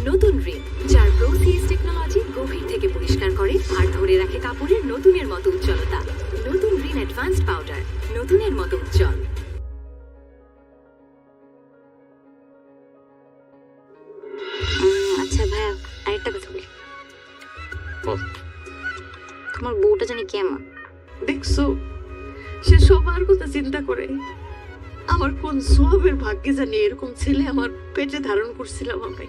নতুন রিন, যার প্রোসিএস টেকনোলজি গভীর থেকে পরিষ্কার করে আর ধরে রাখে কাপড়ের নতুনের মতো উজ্জ্বলতা। নতুন রিন অ্যাডভান্সড পাউডার, নতুনের মতো উজ্জ্বল। আচ্ছা ভাইয়া, আরেকটা কথা বলি। তোমার বউটা জানি কেমন? দেখছো, সে সবার কথা চিন্তা করে। আমার কোন সোহাবের ভাগ্যে জানি এরকম ছেলে আমার পেটে ধারণ করছিলাম আমি।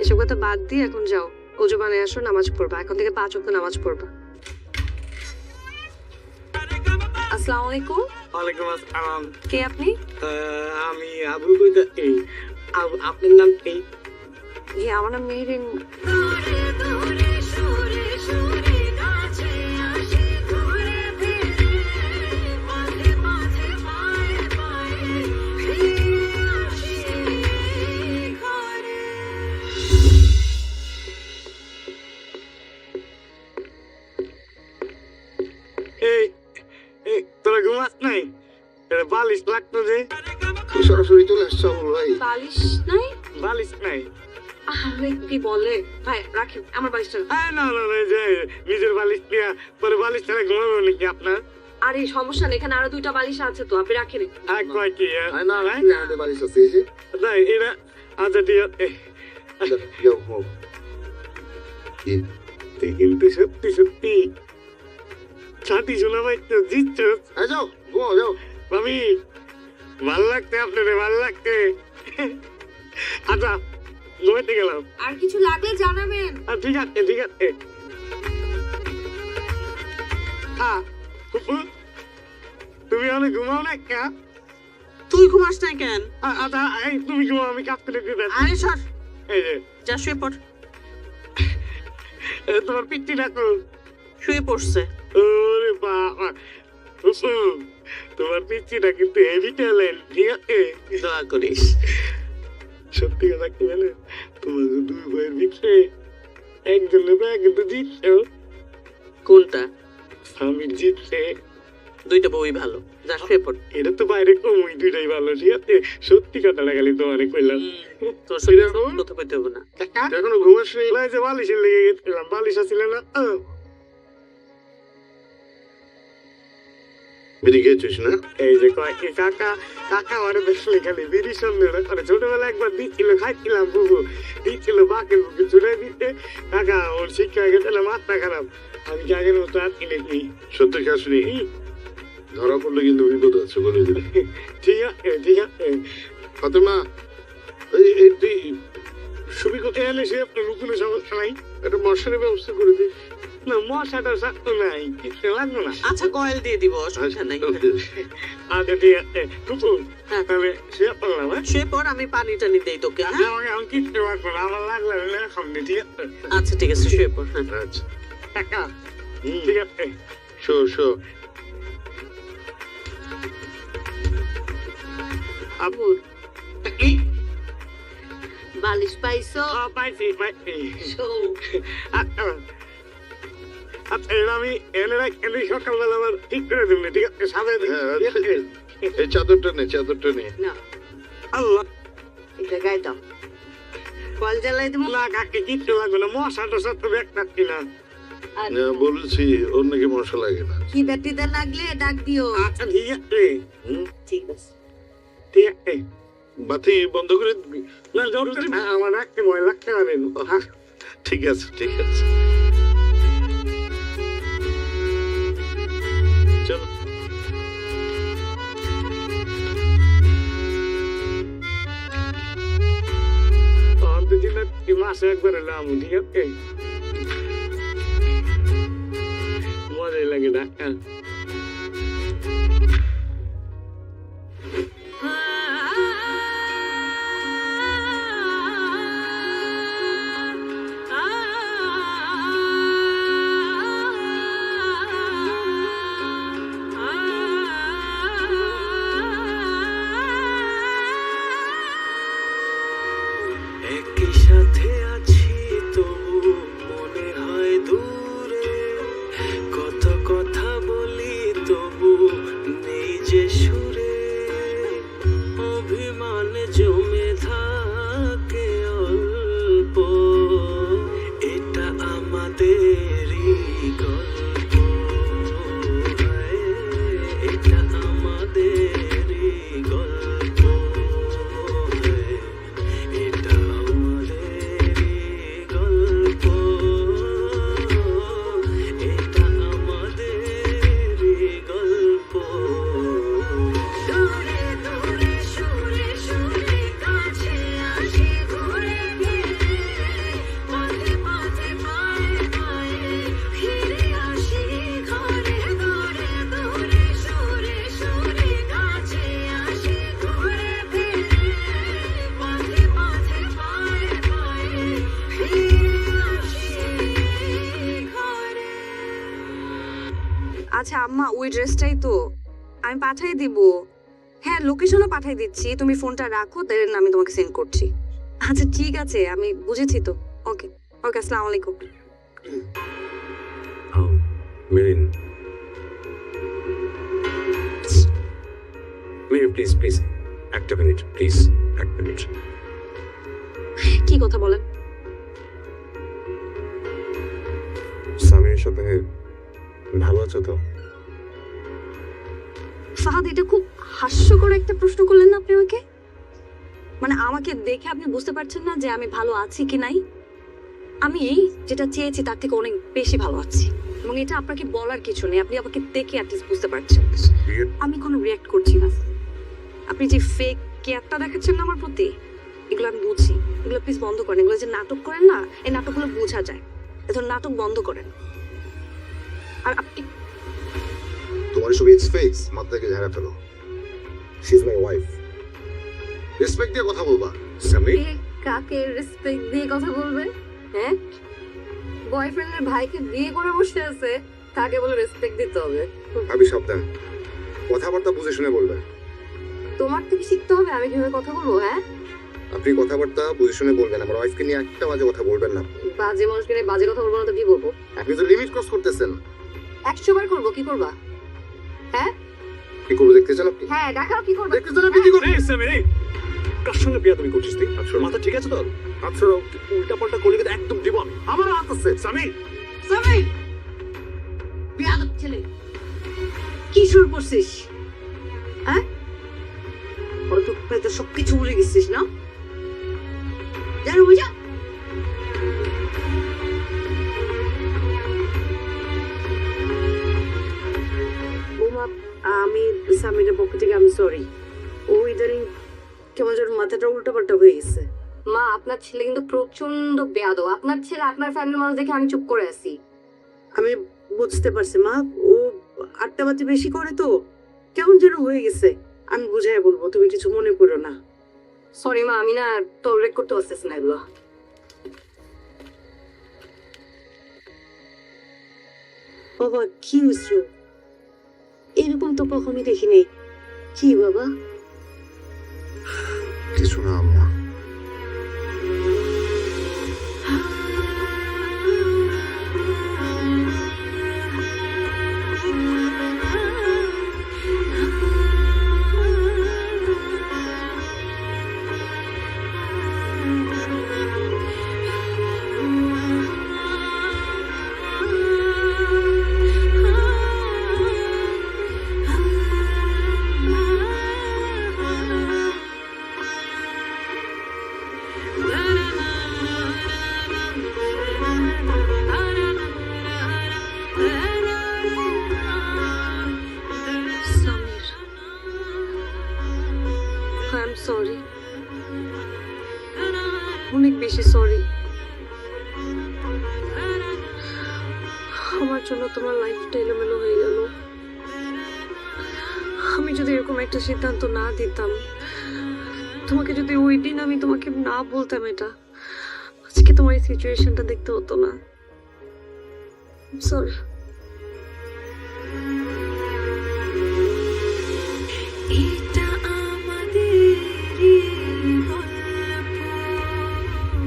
এসব কথা বাদ দিয়ে এখন যাও, ওযু বানায় আসো, নামাজ পড়বা। এখন থেকে 5 ওয়াক্ত নামাজ পড়বা। আসসালামু আলাইকুম। ওয়ালাইকুম আসসালাম। কে আপনি? আমি আবু কইতা এই আপনার নাম কি? জি, আমার নাম মেহরিন। এই তোরা ঘুমাস নাই? এটা বালিশ লাগতো যে। সরাসরি চলে আসছো ভাই। বালিশ নাই? বালিশ নাই? আরে কি বলে ভাই, রাখেন আমার বালিশটা। না না না, যে নিজের বালিশ দিয়া পরে বালিশ ছাড়া ঘুমাবো নাকি আপনার? আরে সমস্যা নেই, এখানে আরো 2টা বালিশ আছে তো, আপনি রাখেন। এক কয় কি না না, আমাদের বালিশ আছে এই যে। না এরা আচ্ছা ঠিক আছে। যাও ঘুমাও। কিন্তু সত্যি সত্যি ছাতি শোনা ভাই তো জিতছ। যাও ঘুমাও, যাও। ভাবি ভাল লাগতে আপনারে, ভাল লাগতে। আচ্ছা ঘুমাইতে গেলাম। আর কিছু লাগলে জানাবেন। ঠিক আছে ঠিক আছে। হ্যাঁ ফুপু, তুমি অনেক ঘুমাও না কা? তুই ঘুমাস না কেন? আচ্ছা এই তুমি ঘুমাও, আমি কাঁপতে লেগে দেব। আরে সর, এই যে যা শুয়ে পড়। তোমার পিঠটি ডাকো। শুয়ে পড়ছে। ওরে বাবা ফুপু, তোমার পিচ্ছিটা কিন্তু হেভি ট্যালেন্ট। ঠিক আছে, দোয়া করিস। সত্যি কথা কি জানো, তোমার দুই ভাইয়ের ভিতরে একজনের ভাই কিন্তু জিতছো। কোনটা? স্বামীর জিতছে। দুইটা বউই ভালো, যা শুয়ে পড়। এটা তো বাইরে কমই, দুইটাই ভালো। ঠিক আছে, সত্যি কথাটা খালি তোমারে কইলাম। তোর শরীরে কথা কইতে হবে না। এখনো ঘুমাস নি? না, এই যে বালিশের লেগে গেছিলাম, বালিশ আছিল না। বিড়ি খেয়েছিস না? এই যে কয়েকটি কাকা কাকা আমারে দেখলে খালি বিড়ি সন্দেহ করে। ছোটবেলা একবার দিচ্ছিল, খাইছিলাম, বুবু দিচ্ছিল বাকের বুকে ছুড়ে দিতে। কাকা ওর শিক্ষা হয়ে গেছে না, মাথা খারাপ। আমি কি আগের মতো আর কিনে দিই? সত্যি খাসনি? ধরা পড়লে কিন্তু বিপদ আছে, বলে দিলে। ঠিক আছে ঠিক আছে। ফাতেমা, এই তুই ছবি কোথায় এলে সে আপনার কোনো সমস্যা নাই? একটা মশারির ব্যবস্থা করে দিস। না মশাটা সাথে নাই, কিছু লাগবে না। আচ্ছা কয়েল দিয়ে দিব, অসুবিধা নাই। আচ্ছা ঠিক আছে কুকুর, হ্যাঁ। তবে সে করলাম। হ্যাঁ শুয়ে পড়, আমি পানি টানি দেই তোকে। হ্যাঁ? আমাকে আমি কিচ্ছু লাগবে না, আমার লাগলে এখন ঠিক আছে। আচ্ছা ঠিক আছে, শুয়ে পড়। হ্যাঁ। আচ্ছা, কাকা ঠিক আছে। Show show. আবুর বালিশ পাইছো? পাইছি পাইছি। শো। আচ্ছা এটা আমি এনে রাখি, সকালবেলা আবার ঠিক করে দেবেন। ঠিক আছে, সাজাই দিন। হ্যাঁ, এই চাদরটা নে, চাদরটা নে। না, আল্লাহ, এটা গায়ে দাও। কল জ্বালাই দেবো। না কাকে কিচ্ছু লাগবে না, মশা টশা তো দেখতে না। না, বলেছি ওর নাকি মশা লাগে না। কি ব্যাটিতে লাগলে ডাক দিও। আচ্ছা ঠিক আছে ঠিক আছে। ঠিক আছে। বাতি বন্ধ করে দিবি? না জরুরি না, আমার রাখতে ভয় লাগতে পারেন। ঠিক আছে ঠিক আছে, চলো। মাসে একবার এলাম, ঠিক আছে, মজাই লাগে ডাক্তার। একই সাথে আছি তবু মনে হয় দূরে, কত কথা বলে আচ্ছা আম্মা ওই ড্রেসটাই তো আমি পাঠাই দিব। হ্যাঁ লোকেশনও পাঠাই দিচ্ছি, তুমি ফোনটা রাখো, দেন আমি তোমাকে সেন্ড করছি। আচ্ছা ঠিক আছে, আমি বুঝেছি তো। ওকে ওকে, আসসালামু আলাইকুম। মেরিন, মেরিন প্লিজ প্লিজ একটা মিনিট প্লিজ, এক মিনিট। কি কথা বলেন? সামিরের সাথে ভালো আছো তো? ফাহাদ, এটা খুব হাস্যকর একটা প্রশ্ন করলেন না আপনি আমাকে। মানে আমাকে দেখে আপনি বুঝতে পারছেন না যে আমি ভালো আছি কি নাই? আমি যেটা চেয়েছি তার থেকে অনেক বেশি ভালো আছি, এবং এটা আপনাকে বলার কিছু নেই, আপনি আমাকে দেখে অ্যাটলিস্ট বুঝতে পারছেন। আমি কোনো রিয়াক্ট করছি না। আপনি যে ফেক কেয়ারটা দেখাচ্ছেন না আমার প্রতি, এগুলো আমি বুঝি। এগুলো প্লিজ বন্ধ করেন। এগুলো যে নাটক করেন না, এই নাটকগুলো বোঝা যায়। এখন নাটক বন্ধ করেন। আর আপনি তোমার সব এক্সপেক্টস মাথা থেকে ঝাড়া ফেলো। She is my wife, respect দিয়ে কথা বলবা। সামির, কাকে রেসপেক্ট দিয়ে কথা বলবে? হ্যাঁ, বয়ফ্রেন্ডের ভাইকে বিয়ে করে বসে আছে, তাকে বলে রেসপেক্ট দিতে হবে? ভাবি সাবধান, কথাবার্তা বুঝে শুনে বলবে। তোমার থেকে শিখতে হবে আমি কিভাবে কথা বলবো। হ্যাঁ, আপনি কথাবার্তা বুঝে শুনে বলবেন। আমার ওয়াইফকে নিয়ে একটা বাজে কথা বলবেন না। বাজে মানুষকে নিয়ে বাজে কথা বলবো না তো কি বলবো? আপনি তো লিমিট ক্রস করতেছেন। 100 বার করবো, কি করবা? হ্যাঁ কি করবো দেখতে চান আপনি? হ্যাঁ দেখাও কি করবা। দেখতে চান আপনি কি করবেন? এই সামির, এই কার সঙ্গে বিয়া তুমি করছিস তুই? মাথা ঠিক আছে তোর? আচ্ছা উল্টা পাল্টা করলে কিন্তু একদম জীবন। আমার হাত আছে। সামির, সামির, বিয়াদব ছেলে, কি শুরু করছিস? হ্যাঁ, ওরা তো প্রায় তো সবকিছু ভুলে গেছিস না? জানো বুঝা? বৌমা, আমি সামিরের পক্ষ থেকে আমি সরি। ও ইদানিং কেমন যেন মাথাটা উল্টাপাল্টা হয়ে গেছে। মা, আপনার ছেলে কিন্তু প্রচন্ড বেয়াদব। আপনার ছেলে আপনার ফ্যামিলির মানুষ দেখে আমি চুপ করে আছি। আমি বুঝতে পারছি মা, ও আড্ডাবাজি বেশি করে তো কেমন যেন হয়ে গেছে। আমি বুঝাই বলবো, তুমি কিছু মনে করো না। সরি মা, আমি না টলারেট করতে পারতেছি না এগুলো। বাবা কি হয়েছে? এরকম তো কখনই দেখিনি। কি বাবা? কিছু না আম্মা। সামির, আই এম সরি, অনেক বেশি সরি। আমার জন্য তোমার লাইফটা এলোমেলো হয়ে গেল। আমি যদি এরকম একটা সিদ্ধান্ত না দিতাম, তোমাকে যদি ওই দিন আমি তোমাকে না বলতাম এটা, আজকে তোমার এই সিচুয়েশনটা দেখতে হতো না। সরি।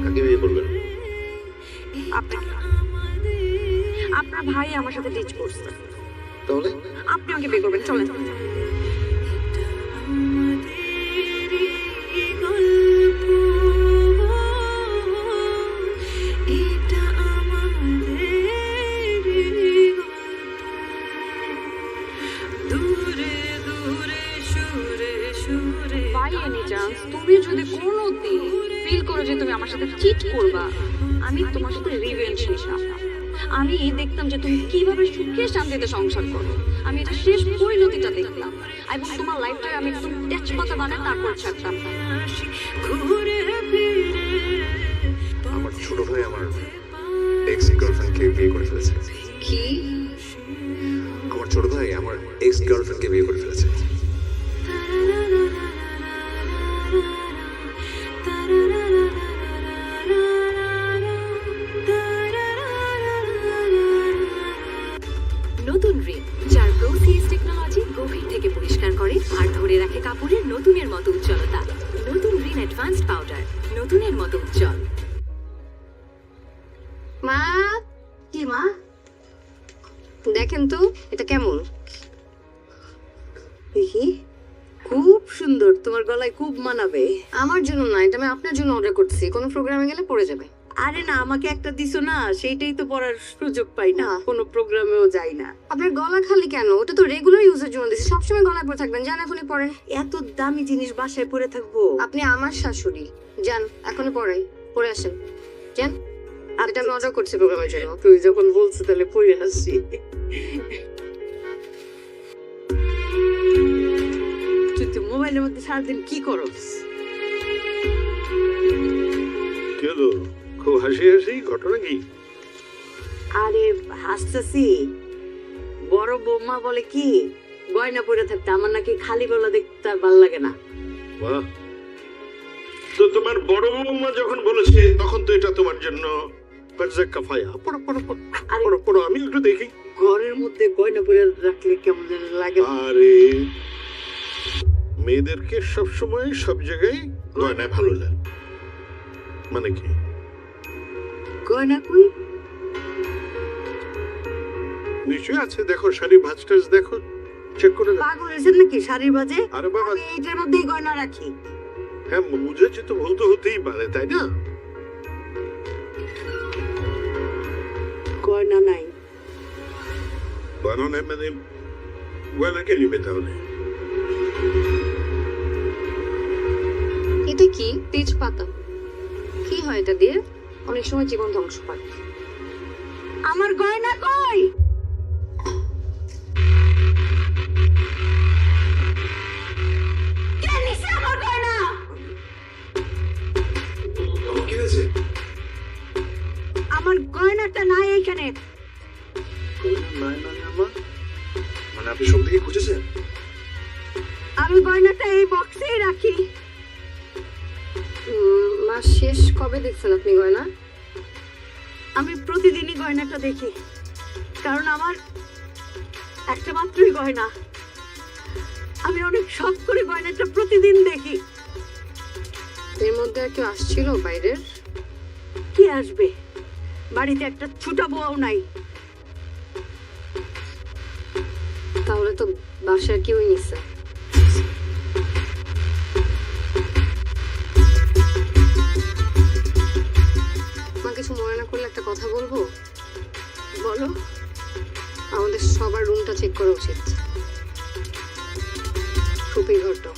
কাকে বিয়ে করবেন? আপনাকে, আপনার ভাই আমার সাথে ডিচ করছে, তাহলে আপনি আমাকে বিয়ে করবেন। চলেন। বাই এনি চান্স তুমি যদি কোনোদিন ফিল করো যে তুমি আমার সাথে চিট করবা, আমি তোমার সাথে রিভেঞ্জ নিতাম। আমি দেখতাম যে তুমি কিভাবে সুখে শান্তিতে সংসার করো। আমি এটা শেষ পরিণতিটা দেখলাম, এবং তোমার লাইফটাকে আমি একদম তেজপাতা বানায় তারপর ছাড়তাম। আমার ছোট ভাই আমার এক্স গার্লফ্রেন্ডকে বিয়ে করে ফেলেছে। কি? আমার ছোট ভাই আমার এক্স গার্লফ্রেন্ডকে বিয়ে করে ফেলেছে। নতুন রিন, যার অ্যাডভান্সড পাউডার নতুনের মতো উজ্জ্বল। মা, কি মা? দেখেন তো এটা কেমন? দেখি, খুব সুন্দর, তোমার গলায় খুব মানাবে। আমার জন্য না, এটা আমি আপনার জন্য অর্ডার করছি, কোনো প্রোগ্রামে গেলে পরে যাবে। আরে না, আমাকে একটা দিছো না, সেইটাই তো পরার সুযোগ পাই না, না। কোনো প্রোগ্রামেও যাই না। আপনার গলা খালি কেন? ওটা তো রেগুলার ইউজের জন্য দিছি, সবসময় গলায় পরে থাকবেন, যান এখনই পরেন। এত দামি জিনিস বাসায় পরে থাকবো? আপনি আমার শাশুড়ি, যান এখনই পরে পরে আসেন, যান। এটা আমি অর্ডার করছি প্রোগ্রামের জন্য। তুই যখন বলছো তাহলে পরে আসছি। তুই তো মোবাইলের মধ্যে সারাদিন কি করস? কি হলো? খুব হাসি হাসি, ঘটনা কি? আরে হাসতেছি, বড় বৌমা বলে কি গয়না পরে থাকতে আমার নাকি খালি গলা দেখতে আর ভাল লাগে না। বাহ, তো তোমার বড় বৌমা যখন বলেছে তখন তো এটা তোমার জন্য কাফায়া। পড়ো পড়ো পড়ো, পড়ো পড়ো, আমি একটু দেখি। ঘরের মধ্যে গয়না পরে রাখলে কেমন যেন লাগে। আরে মেয়েদেরকে সবসময় সব জায়গায় গয়নায় ভালো লাগে, মানে কি? গয়না কই? নিশ্চয়ই আছে, দেখো শাড়ি ভাঁজ টাজ দেখো, চেক করে দেখো। পাগল হয়েছেন নাকি শাড়ির বাজে? আরে বাবা, আমি এইটার মধ্যেই গয়না রাখি। হ্যাঁ বুঝেছি, তো ভুল তো হতেই পারে, তাই না? গয়না নাই। গয়না নেই মানে গয়না কে নিবে তাহলে? এটা কি? তেজপাতা। কি হয় এটা দিয়ে? অনেক সময় জীবন ধ্বংস করে। আমার গয়না কই? কে নিছে আমার গয়না? কি হয়েছে? আমার গয়নাটা নাই এখানে। মানে আপনি সব দিকে খুঁজেছেন? আমি গয়নাটা এই বক্সেই রাখি। মাস শেষ কবে দেখছেন আপনি গয়না? আমি প্রতিদিনই গয়নাটা দেখি, কারণ আমার একটা মাত্রই গয়না। আমি অনেক শখ করে গয়নাটা প্রতিদিন দেখি। এর মধ্যে আর কেউ আসছিল বাইরের? কি আসবে? বাড়িতে একটা ছুটা বউও নাই। তাহলে তো বাসার কেউই নিছে। মা, কিছু মনে না করলে একটা কথা বলবো? বলো। আমাদের সবার রুমটা চেক করা উচিত। ফুপির ঘরটা।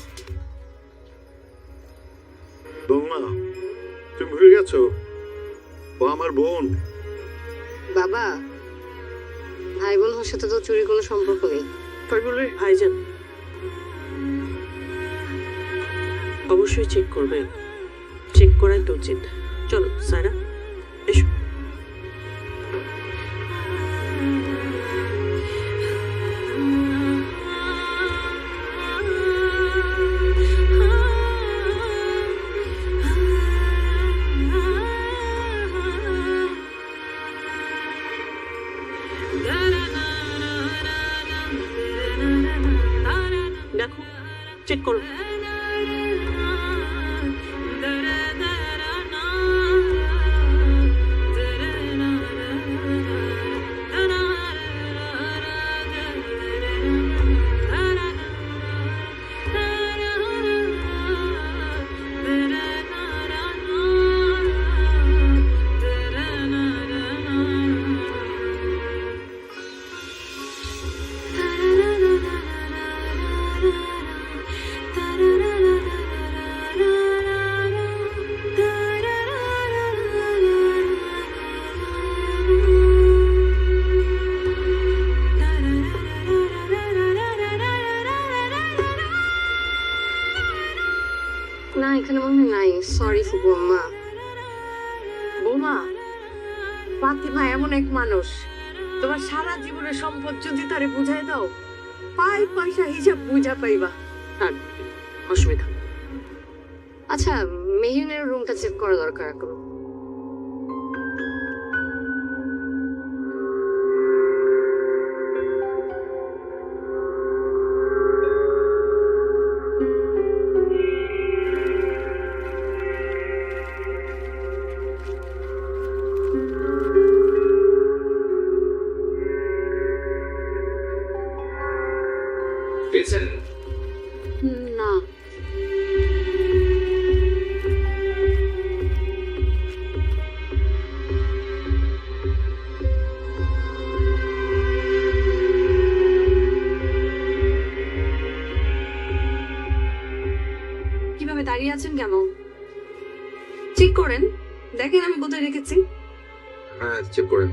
বৌমা, তুমি ভুলে গেছো ও আমার বোন। বাবা, ভাই বোন হওয়ার সাথে তো চুরির কোনো সম্পর্ক নেই। তাই বলে ভাইজান অবশ্যই চেক করবে, চেক করাই তো উচিত। চলো সায়রা, এসো। দেখো, চেক করো। না, এখানে মনে হয় নাই। সরি ফুপু আম্মা। বৌমা, ফাতিমা এমন এক মানুষ, তোমার সারা জীবনের সম্পদ যদি তারে বুঝাই দাও, পাই পয়সা হিসাব বুঝা পাইবা। আর অসুবিধা। আচ্ছা, মেহিনের রুমটা চেক করা দরকার এখন। করেন, দেখেন আমি কোথায় রেখেছি। হ্যাঁ চেক করেন।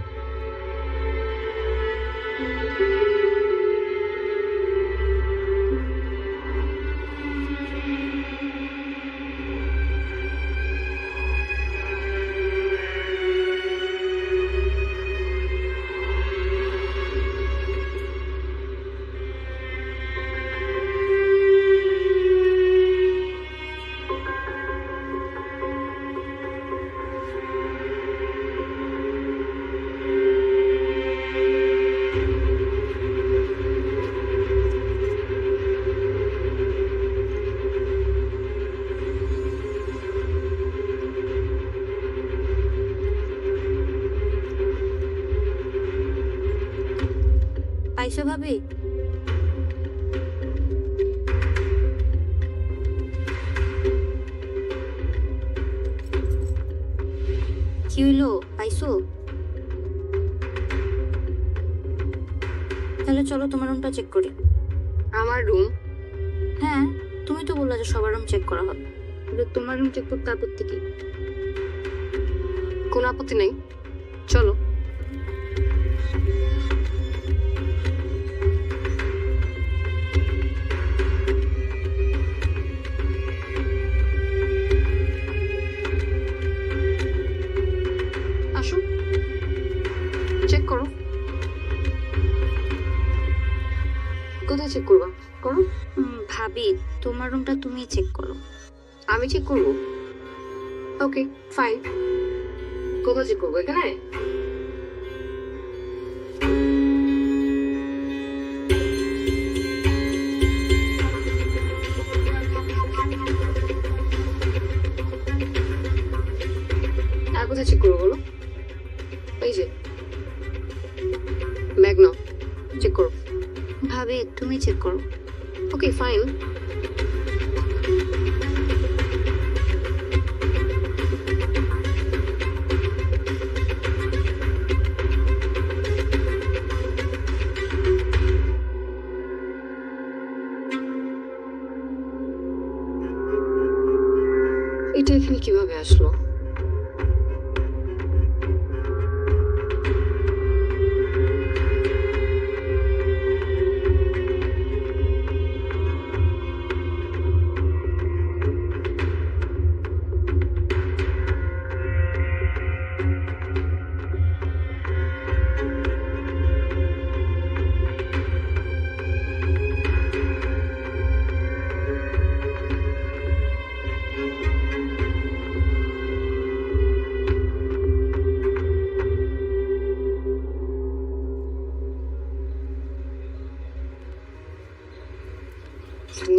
পাইছো ভাবি? কি হইলো, পাইছো? তাহলে চলো তোমার রুমটা চেক করি। আমার রুম? হ্যাঁ, তুমি তো বললা যে সবার রুম চেক করা হবে। কিন্তু তোমার রুম চেক করতে আপত্তি কি? কোনো আপত্তি নেই, চলো। আসো, চেক করো। কোথায় চেক করবা? করো। ভাবি, তোমার রুমটা তুমি চেক করো। আমি চেক করবো? Okay fine. কোথায় চেক করবো? এখানে? আর কোথায় চেক করবো বলো? এই যে ব্যাগ নাও, চেক করো। ভাবি, তুমি চেক করো। Okay fine. এটা এখানে কিভাবে আসলো?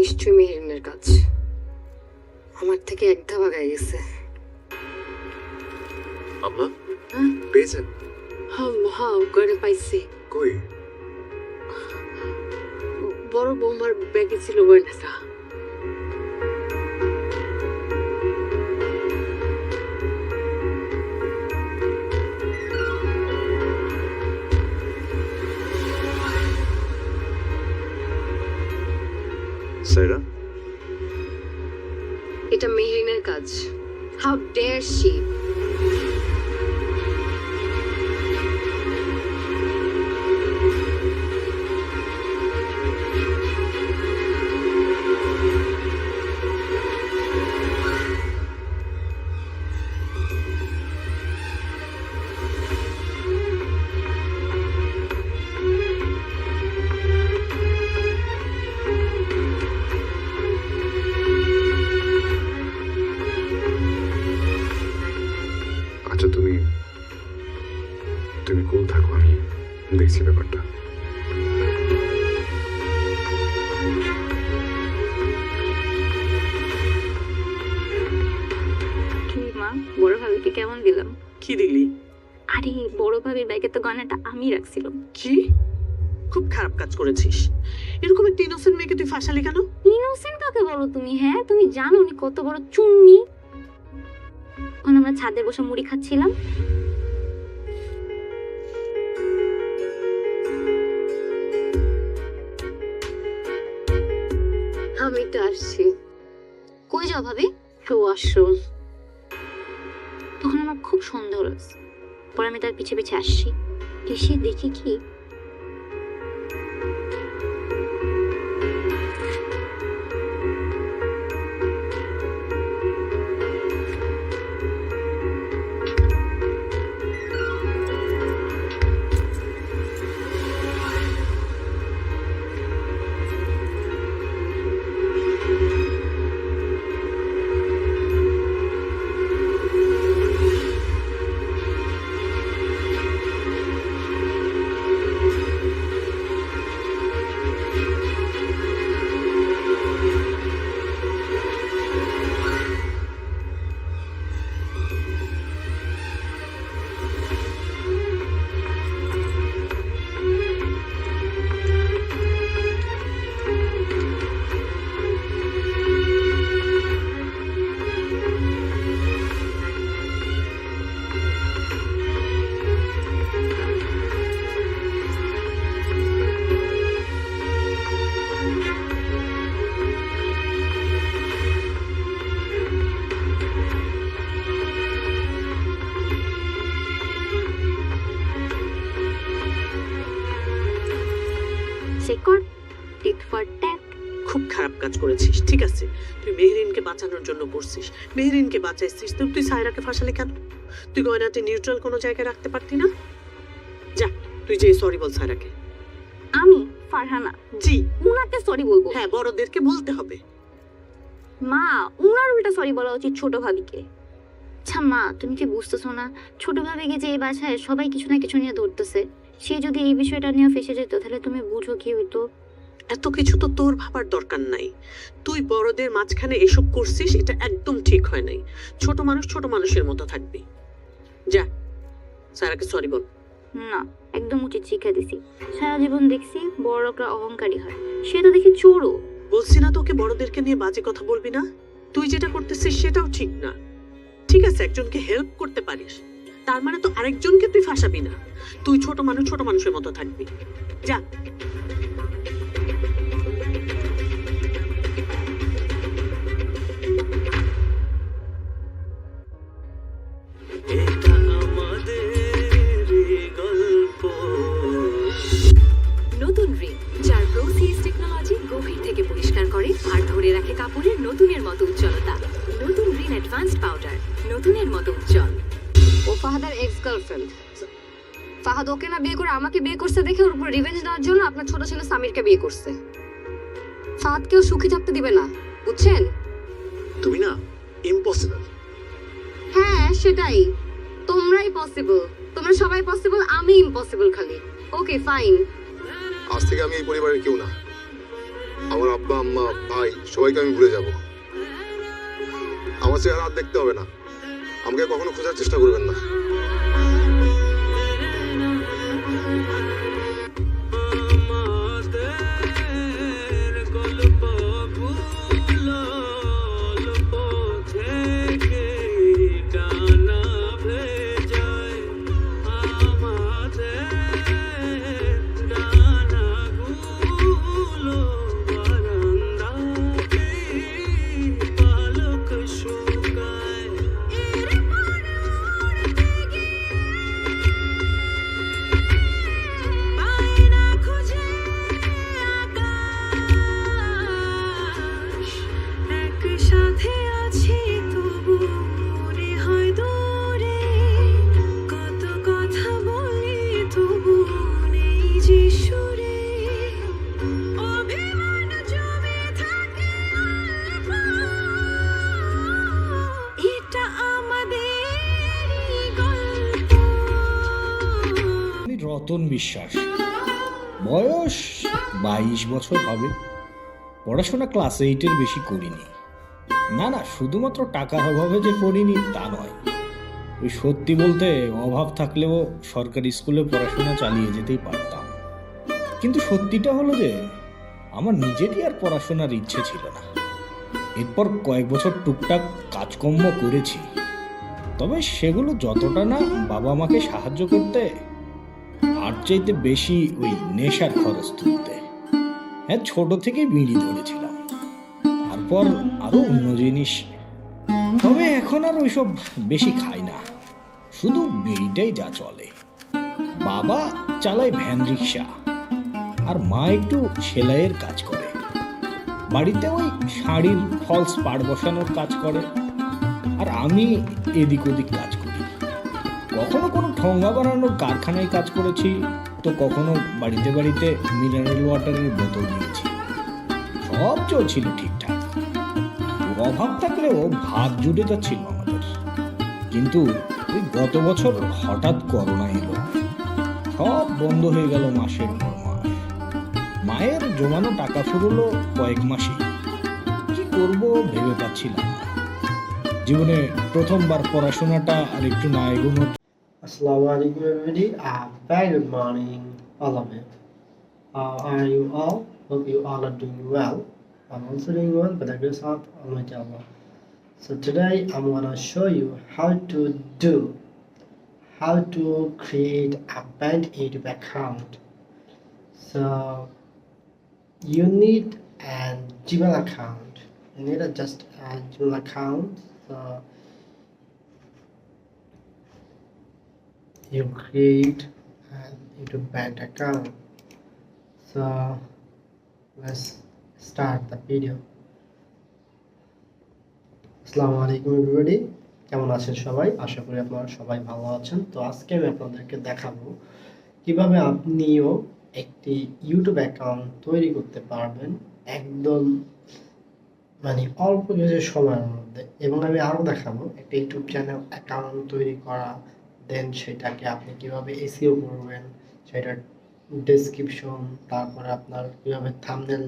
নিশ্চয়ই মেহেরিনের কাজ। আমার থেকে এক ধাপ আগায় গেছে। আম্মা হ্যাঁ পেয়েছেন? হ্যাঁ ঘরে পাইছি। কই? বড় বৌমার ব্যাগে ছিল গয়নাটা। সাইরা এটা মেহেরিনের কাজ। How dare she! আচ্ছা তুমি তুমি কোন থাকো, আমি দেখছি ব্যাপারটা। কি মা, বড় ভাবিকে কেমন দিলাম? কি দিলি? আরে বড় ভাবির ব্যাগে তো গয়নাটা আমি রাখছিলাম। কি? খুব খারাপ কাজ করেছিস। এরকম একটা ইনোসেন্ট মেয়েকে তুই ফাঁসালি কেন? ইনোসেন্ট কাকে বলো তুমি? হ্যাঁ, তুমি জানো উনি কত বড় চুন্নি। আমরা ছাদে বসে মুড়ি খাচ্ছিলাম, আমি তো আসছি। কই যাও ভাবি? তো আসো। খুব সন্দেহ লাগছে। পরে আমি তার পিছে পিছে আসছি, এসে দেখি কি শেকর টিট ফর ট্যাট। খুব খারাপ কাজ করেছিস। ঠিক আছে, তুই মেহরিনকে বাঁচানোর জন্য করছিস, মেহরিনকে বাঁচাইছিস, তো তুই সায়রাকে ফাঁসালে কেন? তুই গয়নাটি নিউট্রাল কোনো জায়গায় রাখতে পারতি না? যা, তুই যে সরি বল সায়রাকে। আমি ফারহানা জি, উনাকে সরি বলবো? হ্যাঁ, বড়দেরকে বলতে হবে। মা, উনার উল্টা সরি বলা উচিত ছোট ভাবিকে। আচ্ছা মা, তুমি কি বুঝতেছো না, ছোট ভাবিকে যে এই বাসায় সবাই কিছু না কিছু নিয়ে ধরতেছে, সে যদি এই বিষয়টা নিয়ে ফেসে যেত তাহলে তুমি বুঝো কি হইতো? এত কিছু তো তোর ভাবার দরকার নাই। তুই বড়দের মাঝখানে এসব করছিস, এটা একদম ঠিক হয় নাই। ছোট মানুষ ছোট মানুষের মতো থাকবি। যা, সায়রাকে সরি বল। না, একদম উচিত শিক্ষা দিছি। সারা জীবন দেখছি বড় লোকরা অহংকারী হয়, সে তো দেখি চোরও। বলছি না তোকে বড়দেরকে নিয়ে বাজে কথা বলবি না? তুই যেটা করতেছিস সেটাও ঠিক না। ঠিক আছে, একজনকে হেল্প করতে পারিস, তার মানে তো আরেকজনকে তুই ফাঁসাবি না। তুই ছোট মানুষ ছোট মানুষের মতো থাকবি। যা। এটা আমাদের গল্প। নতুন রিন, যার প্রোসিস টেকনোলজি গভীর থেকে পরিষ্কার করে আর ধরে রাখে কাপড়ের নতুনের মতো উজ্জ্বলতা। নতুন রিন অ্যাডভান্সড পাউডার, নতুনের মতো উজ্জ্বল। ও ফাহাদের এক্স গার্লফ্রেন্ড। ফাহাদ ওকে না বিয়ে করে আমাকে বিয়ে করছে দেখে ওর উপর রিভেঞ্জ নেওয়ার জন্য আপনার ছোট ছেলে সামিরকে বিয়ে করছে। ফাহাদকেও সুখী থাকতে দিবে না, বুঝছেন? তুমি না ইম্পসিবল। হ্যাঁ সেটাই, তোমরাই পসিবল, তোমরা সবাই পসিবল, আমি ইম্পসিবল খালি। Okay fine. আজ থেকে আমি এই পরিবারের কেউ না। আমার আব্বা আম্মা ভাই সবাইকে আমি ভুলে যাব। আমার চেহারা আর দেখতে হবে না, আমাকে কখনো খোঁজার চেষ্টা করবেন না। আমাদের গল্প ভুলো, অল্প থেকে টানা ভেজায় আমাদের ডানাগুলো বারান্দাতে পালক শুকায়। আয়না খুঁজে আকাশ, একসাথে আছি তবু মনে হয় দূরে, কত কথা বলি তবু নেই যে সুরে, অভিমান জমে থাকে অল্প, এটা আমাদেরই গল্প। আমি রতন বিশ্বাস, বয়স 22 বছর হবে। পড়াশোনা ক্লাস 8-এর বেশি করিনি। না না, শুধুমাত্র টাকার অভাবে যে পড়িনি তা নয়। ওই সত্যি বলতে অভাব থাকলেও সরকারি স্কুলে পড়াশোনা চালিয়ে যেতেই পারতাম। কিন্তু সত্যিটা হলো যে আমার নিজেরই আর পড়াশোনার ইচ্ছে ছিল না। এরপর কয়েক বছর টুকটাক কাজকর্ম করেছি, তবে সেগুলো যতটা না বাবা মাকে সাহায্য করতে, আর চাইতে বেশি ওই নেশার খরচ তুলতে। হ্যাঁ, ছোট থেকে বিড়ি ধরেছিলাম, তারপর আরো অন্য জিনিস, তবে এখন আর ওইসব বেশি খাই না। শুধু বিড়িটাই যা চলে। বাবা চালায় ভ্যান রিক্সা, আর মা একটু সেলাইয়ের কাজ করে। বাড়িতে ওই শাড়ির ফলস পাড় বসানোর কাজ করে, আর আমি এদিক ওদিক কাজ করি। কখনো কোনো ঠোঙ্গা বানানোর কারখানায় কাজ করেছি, তো কখনো বাড়িতে বাড়িতে মিনারেল ওয়াটারের বোতল দিয়েছি। সব চলছিল ঠিকঠাক, অভাব থাকলেও ভাত জুটে যাচ্ছিল আমাদের। কিন্তু ওই গত বছর হঠাৎ করোনা এলো, সব বন্ধ হয়ে গেল মাসের পর মাস। মায়ের জমানো টাকা ফুরলো কয়েক মাসে। কি করব ভেবে পাচ্ছিলাম না। জীবনে প্রথমবার পড়াশোনাটা আর একটু না এগোনোর। Assalamu alaikum everybody. Very good morning, all of you. How are you all? Hope you all are doing well. I'm also doing well by the grace of Almighty Allah. So today I'm gonna show you how to create a band YouTube account. So you need a Gmail account. You need just a Gmail account. So you create a YouTube band account. So let's start the video. আসসালামু আলাইকুম everybody, কেমন আছেন সবাই? আশা করি আপনারা সবাই ভালো আছেন। তো আজকে আমি আপনাদেরকে দেখাবো কিভাবে আপনিও একটি ইউটিউব অ্যাকাউন্ট তৈরি করতে পারবেন একদম অল্প কিছু সময়ের মধ্যে। এবং আমি আরও দেখাবো একটা ইউটিউব চ্যানেল অ্যাকাউন্ট তৈরি করা, দেন সেটাকে আপনি কিভাবে এসইও করবেন, সেটার ডেসক্রিপশন, তারপরে আপনার কিভাবে থাম্বনেল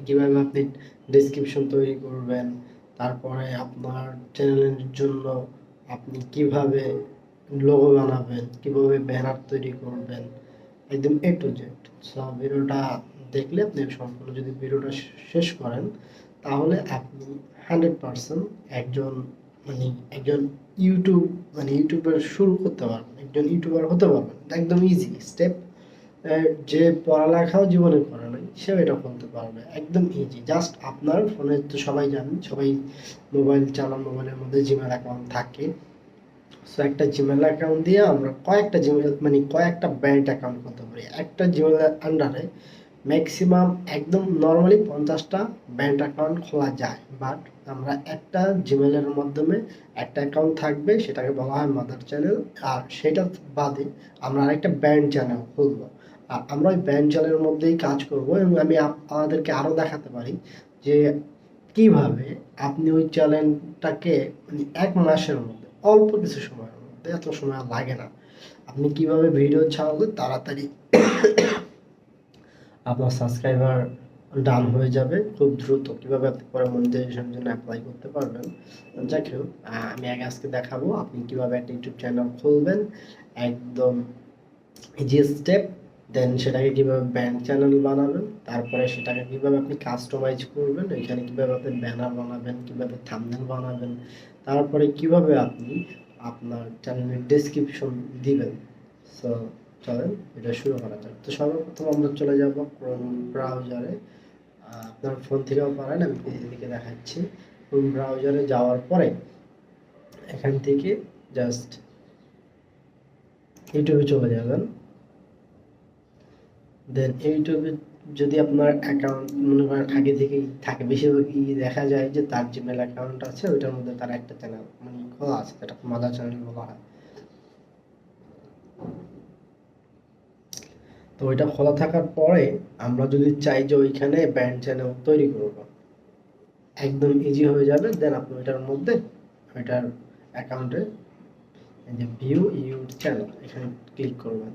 কিভাবে আপনি ডেসক্রিপশন তৈরি করবেন, তারপরে আপনার চ্যানেলের জন্য আপনি কিভাবে লোগো বানাবেন, কিভাবে ব্যানার তৈরি করবেন, একদম এ টু জেড। সব ভিডিওটা দেখলে আপনি সম্পূর্ণ যদি ভিডিওটা শেষ করেন তাহলে আপনি 100% একজন ইউটিউবার শুরু করতে পারবেন, একজন ইউটিউবার হতে পারবেন। একদম ইজি স্টেপ, যে পড়ালেখাও জীবনে করে নাই সেও এটা করতে পারবে, একদম ইজি। জাস্ট আপনার ফোনে তো সবাই জানেন, সবাই মোবাইল চালান, মোবাইলের মধ্যে জিমেল অ্যাকাউন্ট থাকে। সো একটা জিমেল অ্যাকাউন্ট দিয়ে আমরা কয়েকটা ব্যাংক অ্যাকাউন্ট করতে পারি। একটা জিমেলের আন্ডারে ম্যাক্সিমাম একদম নর্মালি 50টা ব্যাংক অ্যাকাউন্ট খোলা যায়। বাট আমরা একটা জিমেলের মাধ্যমে একটা অ্যাকাউন্ট থাকবে, সেটাকে বলা হয় মাদার চ্যানেল। আর সেটা বাদে আমরা আরেকটা ব্যান্ড চ্যানেল খুলবো, আর আমরা ওই ব্যান্ড চ্যানেলের মধ্যেই কাজ করব। এবং আমি আমাদেরকে আরও দেখাতে পারি যে কিভাবে আপনি ওই চ্যানেলটাকে 1 মাসের মধ্যে, অল্প কিছু সময়ের মধ্যে, এত সময় লাগে না, আপনি কিভাবে ভিডিও ছাড়লে তাড়াতাড়ি আপনার সাবস্ক্রাইবার ডান হয়ে যাবে খুব দ্রুত, কিভাবে আপনি পরে মনিটাইজেশনের জন্য অ্যাপ্লাই করতে পারবেন। যাই হোক, আমি আজকে দেখাবো আপনি কিভাবে একটা ইউটিউব চ্যানেল খুলবেন, একদম ইজি স্টেপ। দেন সেটাকে কিভাবে ব্যান্ড চ্যানেল বানাবেন, তারপরে সেটাকে কিভাবে আপনি কাস্টমাইজ করবেন, এখানে কিভাবে আপনি ব্যানার বানাবেন, কিভাবে থাম্বনেল বানাবেন, তারপরে কিভাবে আপনি আপনার চ্যানেলের ডেসক্রিপশন দিবেন। সো চলেন এটা শুরু করা যাক। তো সর্বপ্রথম আমরা চলে যাব ক্রোম ব্রাউজারে। আপনার ফোন থেকেও পারেন, আমি এদিকে দেখাচ্ছি। ক্রোম ব্রাউজারে যাওয়ার পরে এখান থেকে জাস্ট ইউটিউবে চলে যাবেন। দেন ইউটিউবে যদি আপনার অ্যাকাউন্ট মনে করেন আগে থেকেই থাকে, বেশিরভাগই দেখা যায় যে তার জিমেল অ্যাকাউন্ট আছে, ওইটার মধ্যে তার একটা চ্যানেল খোলা আছে, যেটা মাদার চ্যানেল বলা হয়। তো ওইটা খোলা থাকার পরে আমরা যদি চাই যে ওইখানে ব্যান্ড চ্যানেল তৈরি করব, একদম ইজি হয়ে যাবে। দেন আপনি ওইটার মধ্যে ওইটার অ্যাকাউন্টে যে ভিউ ইউর চ্যানেল এখানে ক্লিক করবেন।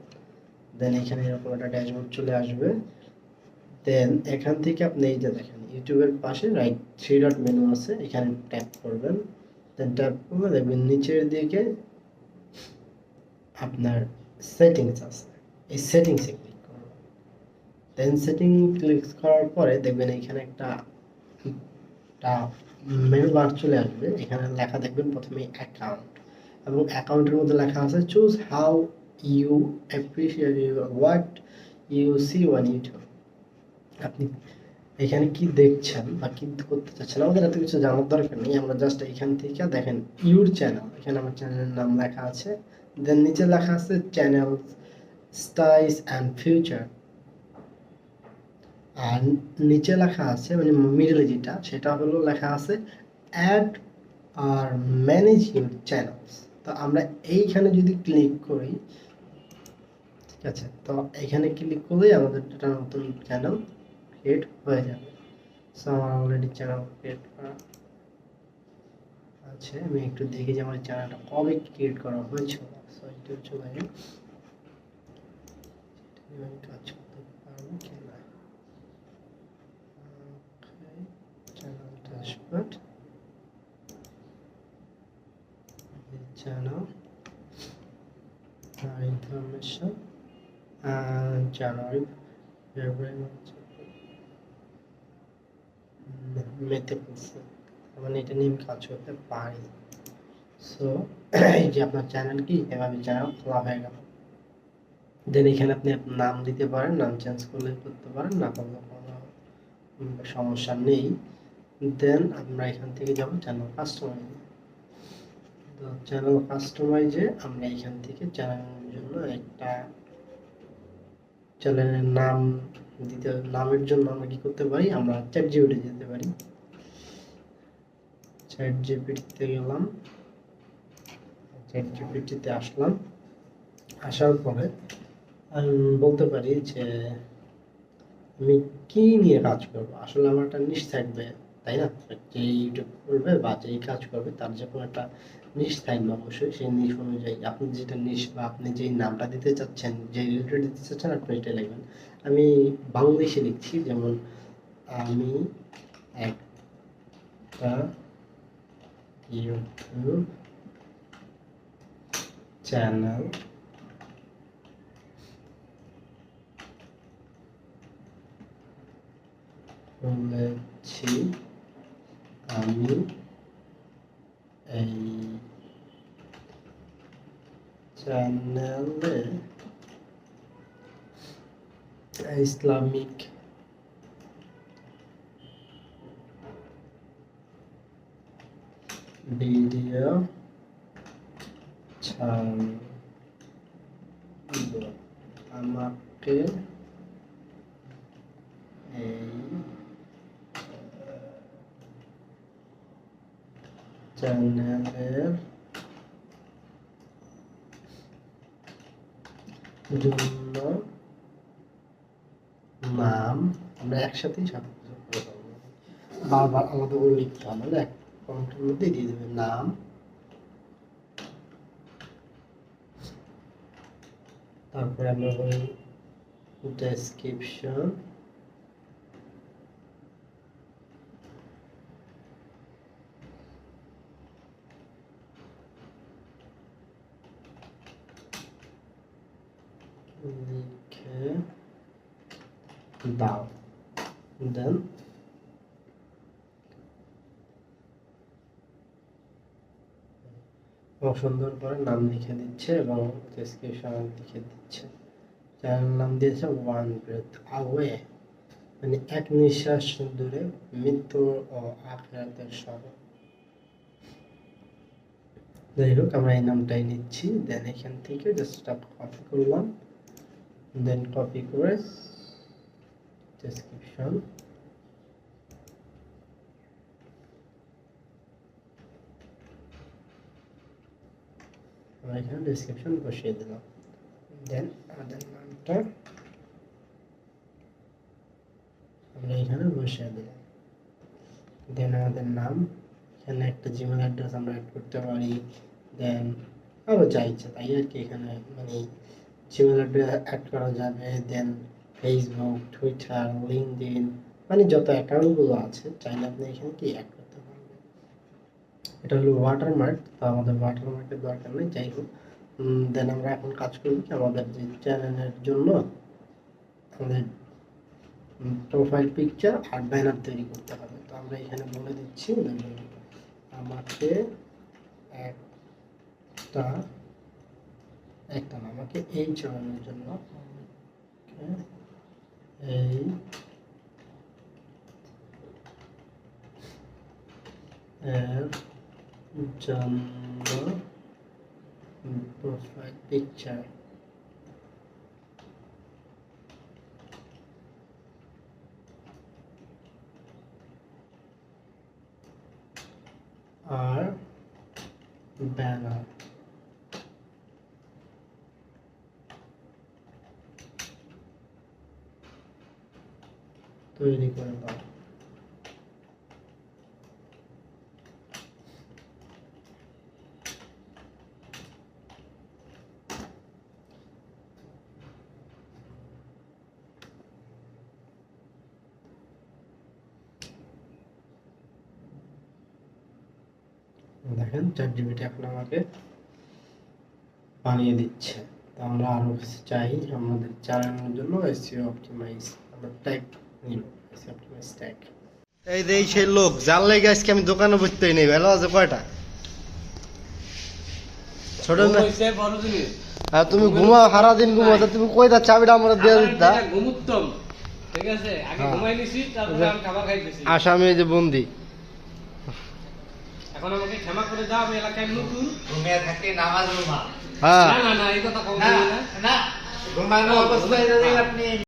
দেন এখানে এরকম একটা ড্যাশবোর্ড চলে আসবে। দেন এখান থেকে আপনি এই যে দেখেন ইউটিউবের পাশে রাইট 3 ডট মেনু আছে, এখানে ট্যাপ করবেন। দেন ট্যাপ করলে দেখবেন নিচের দিকে আপনার সেটিংস আছে, এই সেটিংসে ক্লিক করবেন। দেন সেটিং ক্লিক করার পরে দেখবেন এখানে একটা মেনু বার চলে আসবে। এখানে লেখা দেখবেন প্রথমে অ্যাকাউন্ট, এবং অ্যাকাউন্টের মধ্যে লেখা আছে choose how you appreciate what you see on YouTube. আপনি এখানে কি দেখছেন বা কি করতে চাচ্ছেন আমাদের এত কিছু জানার দরকার নেই। আমরা জাস্ট এখান থেকে দেখেন ইউর চ্যানেল, এখানে আমার চ্যানেলের নাম লেখা আছে, দেন নিচে লেখা আছে চ্যানেল স্টাইলস অ্যান্ড ফিউচার, আর নিচে লেখা আছে মানে মিডলে যেটা সেটা হলো লেখা আছে অ্যাড আর ম্যানেজ ইউর চ্যানেলস। তো আমরা এইখানে যদি ক্লিক করি, ঠিক আছে, তো এখানে ক্লিক করলেই আমাদের একটা নতুন চ্যানেল ক্রিয়েট হয়ে যাবে। সো আমার অলরেডি চ্যানেল ক্রিয়েট করা আছে, আমি একটু দেখি যে আমার চ্যানেলটা কবে ক্রিয়েট করা হয়েছিল। সো এটা চলে যাই, আমি কাজ করতে পারবো কিনা। Channel dashboard, channel information and January, February, মেতে বলছে, মানে এটা নিয়ে আমি কাজ করতে পারি। সো এই যে আপনার চ্যানেল কি এভাবে চ্যানেল খোলা হয়ে গেল। দেন এখানে আপনি আপনার নাম দিতে পারেন, নাম চেঞ্জ করলে করতে পারেন, না করলে কোনো সমস্যা নেই। দেন আমরা এখান থেকে যাবো চ্যানেল কাস্টমাইজ। তো চ্যানেল কাস্টমাইজে আমরা এখান থেকে চ্যানেলের জন্য একটা চ্যানেলের নাম দিতে, নামের জন্য আমরা কি করতে পারি, আমরা চ্যাট জিপিটি যেতে পারি। চ্যাট জিপিটিতে গেলাম, চ্যাট জিপিটিতে আসলাম, আসার পরে আমি বলতে পারি যে আমি কি নিয়ে কাজ করবো। আসলে আমার একটা নিশ থাকবে, তাই না? যে ইউটিউব করবে বা যেই কাজ করবে তার যে কোনো একটা নিশ থাকবে অবশ্যই। সেই নিশ অনুযায়ী আপনি যেটা নিশ বা আপনি যেই নামটা দিতে চাচ্ছেন, যে রিলেটেড দিতে চাচ্ছেন, আপনি এটাই লিখবেন। আমি বাংলাদেশে লিখছি, যেমন আমি একটা ইউটিউব চ্যানেল খুলেছি, আমি এই চ্যানেলে ইসলামিক ভিডিও ছাড়ব, আমাকে এই চ্যানেলের জন্য নাম, আমরা একসাথেই সব কিছু করে পাবো, বারবার আলাদা করে লিখতে হবে না, এক কমেন্টের মধ্যে দিয়ে দেবে নাম, তারপরে আমরা বলি ডেসক্রিপশন, লিখে দাও। দেন সুন্দর করে নাম লিখে দিচ্ছে এবং ডেসক্রিপশন লিখে দিচ্ছে। চ্যানেল নাম দিয়েছে ওয়ান ব্রেথ আওয়ে, মানে এক নিঃশ্বাস দূরে, মৃত্যু ও আখিরাতের স্মরণ। যাই হোক, আমরা এই নামটাই নিচ্ছি। দেন এখান থেকে জাস্ট কপি করলাম, দেন কপি করে ডেসক্রিপশন, আমরা এখানে ডেসক্রিপশন বসিয়ে দিলাম। দেন আমাদের নামটা আমরা এখানে বসিয়ে দিলাম। দেন আমাদের নাম, এখানে একটা জিমেল অ্যাড্রেস আমরা অ্যাড করতে পারি। দেন আরও যা ইচ্ছা তাই আর কি, এখানে মানে জিমেল অ্যাড্রেস অ্যাড করা যাবে। দেন ফেসবুক, টুইটার, লিঙ্কডইন, মানে যত অ্যাকাউন্টগুলো আছে চাইলে আপনি এখানে কি অ্যাড করতে পারবেন। এটা হলো ওয়াটারমার্ক, তো আমাদের ওয়াটারমার্কের দরকার নেই। যাই হোক, দেন আমরা এখন কাজ করব কি, আমাদের যে চ্যানেলের জন্য আমাদের প্রোফাইল পিকচার আর ব্যানার তৈরি করতে হবে। তো আমরা এখানে বলে দিচ্ছি আমাকে একটা না, আমাকে এই চ্যানেলের জন্য এই এর জন্য প্রোফাইল পিকচার আর ব্যানার তৈরি করে দাও। দেখেন চ্যাটজিপিটি এখন আমাকে বানিয়ে দিচ্ছে। তো আমরা আরো চাই আমাদের চ্যানেলের জন্য এসইও অপটিমাইজ আমরা ট্যাগ নিব, এসইও অপটিমাইজ ট্যাগ। এই যে সেই লোক যার লাগে আজকে আমি দোকানে বসতেই নেই, ভালো আছে কয়টা ছোট না আর তুমি ঘুমাও সারাদিন ঘুমাও, তা তুমি কইতা চাবিটা আমরা দিয়ে দিতা। ঘুমুত্তম ঠিক আছে, আগে ঘুমাই নিছি তারপর আমি খাবার খাইতেছি। আসামি যে বন্দি, এখন আমাকে ক্ষমা করে দাও, আমি এলাকায় নতুন। ঘুমিয়ে থাকে নামাজ রুমা। হ্যাঁ না না না, এই কথা কখনো না। না ঘুমানো অবস্থায় যদি আপনি